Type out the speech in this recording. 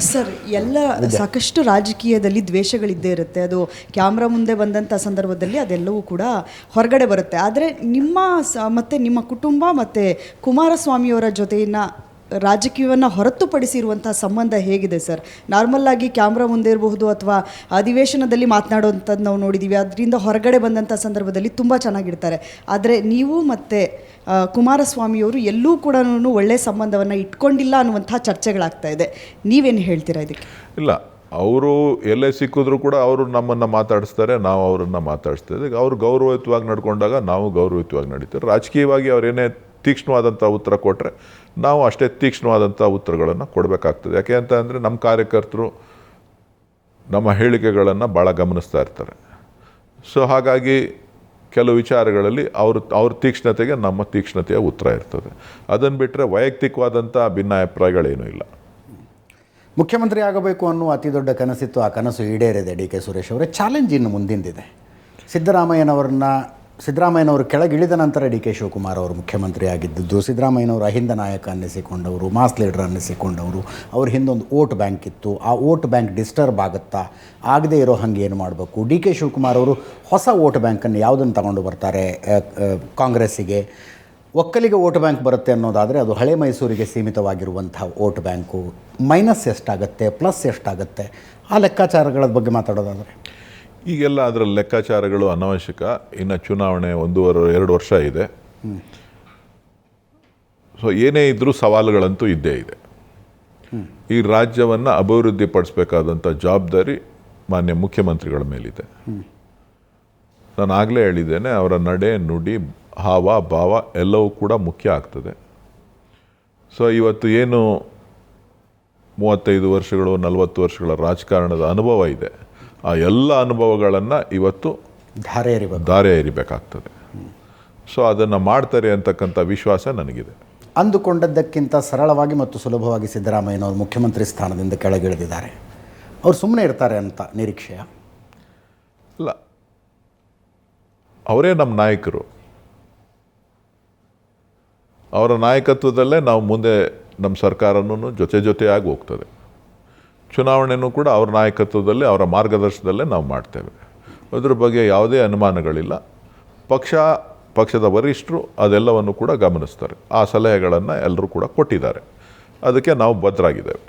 Sir, ಎಲ್ಲ ಸಾಕಷ್ಟು ರಾಜಕೀಯದಲ್ಲಿ ದ್ವೇಷಗಳಿದ್ದೇ ಇರುತ್ತೆ. ಅದು ಕ್ಯಾಮ್ರಾ ಮುಂದೆ ಬಂದಂಥ ಸಂದರ್ಭದಲ್ಲಿ ಅದೆಲ್ಲವೂ ಕೂಡ ಹೊರಗಡೆ ಬರುತ್ತೆ. ಆದರೆ ಮತ್ತು ನಿಮ್ಮ ಕುಟುಂಬ ಮತ್ತು ಕುಮಾರಸ್ವಾಮಿಯವರ ಜೊತೆಯಿನ ರಾಜಕೀಯವನ್ನು ಹೊರತುಪಡಿಸಿರುವಂಥ ಸಂಬಂಧ ಹೇಗಿದೆ ಸರ್? ನಾರ್ಮಲ್ಲಾಗಿ ಕ್ಯಾಮ್ರಾ ಮುಂದೆ ಇರಬಹುದು ಅಥವಾ ಅಧಿವೇಶನದಲ್ಲಿ ಮಾತನಾಡುವಂಥದ್ದು ನಾವು ನೋಡಿದ್ದೀವಿ. ಅದರಿಂದ ಹೊರಗಡೆ ಬಂದಂಥ ಸಂದರ್ಭದಲ್ಲಿ ತುಂಬ ಚೆನ್ನಾಗಿರ್ತಾರೆ. ಆದರೆ ನೀವು ಮತ್ತು ಕುಮಾರಸ್ವಾಮಿಯವರು ಎಲ್ಲೂ ಕೂಡ ಒಳ್ಳೆಯ ಸಂಬಂಧವನ್ನು ಇಟ್ಕೊಂಡಿಲ್ಲ ಅನ್ನುವಂಥ ಚರ್ಚೆಗಳಾಗ್ತಾ ಇದೆ. ನೀವೇನು ಹೇಳ್ತೀರಾ ಇದಕ್ಕೆ? ಇಲ್ಲ, ಅವರು ಎಲ್ಲೇ ಸಿಕ್ಕಿದ್ರು ಕೂಡ ಅವರು ನಮ್ಮನ್ನು ಮಾತಾಡಿಸ್ತಾರೆ, ನಾವು ಅವರನ್ನು ಮಾತಾಡಿಸ್ತೇವೆ. ಅವರು ಗೌರವಯುತವಾಗಿ ನಡ್ಕೊಂಡಾಗ ನಾವು ಗೌರವಯುತವಾಗಿ ನಡೀತಾರೆ. ರಾಜಕೀಯವಾಗಿ ಅವರೇನೇ ತೀಕ್ಷ್ಣವಾದಂಥ ಉತ್ತರ ಕೊಟ್ಟರೆ ನಾವು ಅಷ್ಟೇ ತೀಕ್ಷ್ಣವಾದಂಥ ಉತ್ತರಗಳನ್ನು ಕೊಡಬೇಕಾಗ್ತದೆ. ಯಾಕೆ ಅಂತ ಅಂದರೆ ನಮ್ಮ ಕಾರ್ಯಕರ್ತರು ನಮ್ಮ ಹೇಳಿಕೆಗಳನ್ನು ಭಾಳ ಗಮನಿಸ್ತಾ ಇರ್ತಾರೆ. ಸೊ ಹಾಗಾಗಿ ಕೆಲವು ವಿಚಾರಗಳಲ್ಲಿ ಅವ್ರ ತೀಕ್ಷ್ಣತೆಗೆ ನಮ್ಮ ತೀಕ್ಷ್ಣತೆಯ ಉತ್ತರ ಇರ್ತದೆ. ಅದನ್ನು ಬಿಟ್ಟರೆ ವೈಯಕ್ತಿಕವಾದಂಥ ಭಿನ್ನಾಭಿಪ್ರಾಯಗಳೇನೂ ಇಲ್ಲ. ಮುಖ್ಯಮಂತ್ರಿ ಆಗಬೇಕು ಅನ್ನುವ ಅತಿ ದೊಡ್ಡ ಕನಸಿತ್ತು. ಆ ಕನಸು ಈಡೇರಿದೆ. ಡಿ ಕೆ ಸುರೇಶ್ ಅವರೇ, ಚಾಲೆಂಜ್ ಇನ್ನು ಮುಂದಿಂದಿದೆ. ಸಿದ್ದರಾಮಯ್ಯನವರು ಕೆಳಗಿಳಿದ ನಂತರ ಡಿ ಕೆ ಶಿವಕುಮಾರ್ ಅವರು ಮುಖ್ಯಮಂತ್ರಿ ಆಗಿದ್ದದ್ದು. ಸಿದ್ದರಾಮಯ್ಯನವರು ಅಹಿಂದ ನಾಯಕ ಅನ್ನಿಸಿಕೊಂಡವರು, ಮಾಸ್ ಲೀಡರ್ ಅನ್ನಿಸಿಕೊಂಡವರು. ಅವ್ರ ಹಿಂದೊಂದು ವೋಟ್ ಬ್ಯಾಂಕ್ ಇತ್ತು. ಆ ವೋಟ್ ಬ್ಯಾಂಕ್ ಡಿಸ್ಟರ್ಬ್ ಆಗುತ್ತಾ? ಆಗದೇ ಇರೋ ಹಾಗೆ ಏನು ಮಾಡಬೇಕು? ಡಿ ಕೆ ಶಿವಕುಮಾರ್ ಅವರು ಹೊಸ ವೋಟ್ ಬ್ಯಾಂಕನ್ನು ಯಾವುದನ್ನು ತಗೊಂಡು ಬರ್ತಾರೆ ಕಾಂಗ್ರೆಸ್ಸಿಗೆ? ಒಕ್ಕಲಿಗ ವೋಟ್ ಬ್ಯಾಂಕ್ ಬರುತ್ತೆ ಅನ್ನೋದಾದರೆ ಅದು ಹಳೆ ಮೈಸೂರಿಗೆ ಸೀಮಿತವಾಗಿರುವಂಥ ವೋಟ್ ಬ್ಯಾಂಕು. ಮೈನಸ್ ಎಷ್ಟಾಗುತ್ತೆ, ಪ್ಲಸ್ ಎಷ್ಟಾಗುತ್ತೆ? ಆ ಲೆಕ್ಕಾಚಾರಗಳ ಬಗ್ಗೆ ಮಾತಾಡೋದಾದರೆ ಈಗೆಲ್ಲ ಅದರ ಲೆಕ್ಕಾಚಾರಗಳು ಅನವಶ್ಯಕ. ಇನ್ನು ಚುನಾವಣೆ 1.5-2 ವರ್ಷ ಇದೆ. ಸೊ ಏನೇ ಇದ್ದರೂ ಸವಾಲುಗಳಂತೂ ಇದ್ದೇ ಇದೆ. ಈ ರಾಜ್ಯವನ್ನು ಅಭಿವೃದ್ಧಿಪಡಿಸಬೇಕಾದಂಥ ಜವಾಬ್ದಾರಿ ಮಾನ್ಯ ಮುಖ್ಯಮಂತ್ರಿಗಳ ಮೇಲಿದೆ. ನಾನು ಆಗಲೇ ಹೇಳಿದ್ದೇನೆ, ಅವರ ನಡೆ, ನುಡಿ, ಹಾವ, ಭಾವ ಎಲ್ಲವೂ ಕೂಡ ಮುಖ್ಯ ಆಗ್ತದೆ. ಸೊ ಇವತ್ತು ಏನು 35 ವರ್ಷಗಳು 40 ವರ್ಷಗಳ ರಾಜಕಾರಣದ ಅನುಭವ ಇದೆ, ಆ ಎಲ್ಲ ಅನುಭವಗಳನ್ನು ಇವತ್ತು ಧಾರೆ ಎರಿಬೇಕಾಗ್ತದೆ. ಸೊ ಅದನ್ನು ಮಾಡ್ತಾರೆ ಅಂತಕ್ಕಂಥ ವಿಶ್ವಾಸ ನನಗಿದೆ. ಅಂದುಕೊಂಡದ್ದಕ್ಕಿಂತ ಸರಳವಾಗಿ ಮತ್ತು ಸುಲಭವಾಗಿ ಸಿದ್ದರಾಮಯ್ಯನವರು ಮುಖ್ಯಮಂತ್ರಿ ಸ್ಥಾನದಿಂದ ಕೆಳಗಿಳಿದಿದ್ದಾರೆ. ಅವರು ಸುಮ್ಮನೆ ಇರ್ತಾರೆ ಅಂತ ನಿರೀಕ್ಷೆಯ? ಇಲ್ಲ, ಅವರೇ ನಮ್ಮ ನಾಯಕರು. ಅವರ ನಾಯಕತ್ವದಲ್ಲೇ ನಾವು ಮುಂದೆ ನಮ್ಮ ಸರ್ಕಾರನೂ ಜೊತೆಯಾಗಿ ಹೋಗ್ತದೆ. ಚುನಾವಣೆಯೂ ಕೂಡ ಅವರ ನಾಯಕತ್ವದಲ್ಲಿ, ಅವರ ಮಾರ್ಗದರ್ಶನದಲ್ಲೇ ನಾವು ಮಾಡ್ತೇವೆ. ಅದ್ರ ಬಗ್ಗೆ ಯಾವುದೇ ಅನುಮಾನಗಳಿಲ್ಲ. ಪಕ್ಷದ ವರಿಷ್ಠರು ಅದೆಲ್ಲವನ್ನು ಕೂಡ ಗಮನಿಸ್ತಾರೆ. ಆ ಸಲಹೆಗಳನ್ನು ಎಲ್ಲರೂ ಕೂಡ ಕೊಟ್ಟಿದ್ದಾರೆ. ಅದಕ್ಕೆ ನಾವು ಬದ್ಧರಾಗಿದ್ದೇವೆ.